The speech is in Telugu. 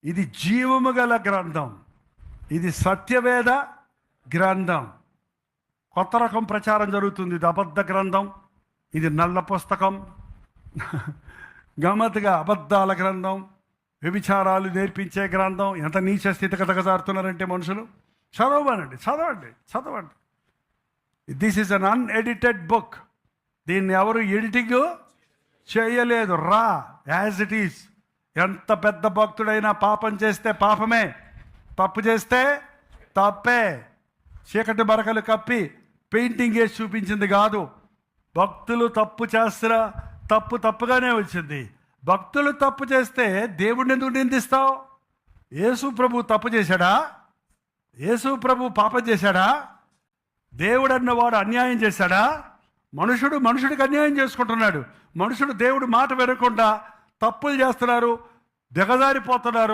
ఇది జీవము గల గ్రంథం, ఇది సత్యవేద గ్రంథం. కొత్త రకం ప్రచారం జరుగుతుంది. ఇది అబద్ధ గ్రంథం, ఇది నల్ల పుస్తకం, గమ్మత్తుగా అబద్ధాల గ్రంథం, వ్యభిచారాలు నేర్పించే గ్రంథం. ఎంత నీచ స్థితికి దిగజారుతున్నారంటే మనుషులు. చదవండి. This is an unedited book. దీన్ని ఎవరు ఎడిటింగ్ చేయలేదు. రా యాజ్ ఇట్ ఈస్. ఎంత పెద్ద భక్తుడైనా పాపం చేస్తే పాపమే, తప్పు చేస్తే తప్పే. చీకటి బరకలు కప్పి పెయింటింగ్ వేసి చూపించింది కాదు. భక్తులు తప్పు చేస్తున్నా తప్పుగానే వచ్చింది. భక్తులు తప్పు చేస్తే దేవుడిని ఎందుకు నిందిస్తావు? యేసు ప్రభు తప్పు చేశాడా? యేసు ప్రభు పాపం చేశాడా? దేవుడు అన్నవాడు అన్యాయం చేశాడా? మనుషుడికి అన్యాయం చేసుకుంటున్నాడు. మనుషుడు దేవుడు మాట వినకుండా తప్పులు చేస్తున్నారు, దిగజారిపోతున్నారు.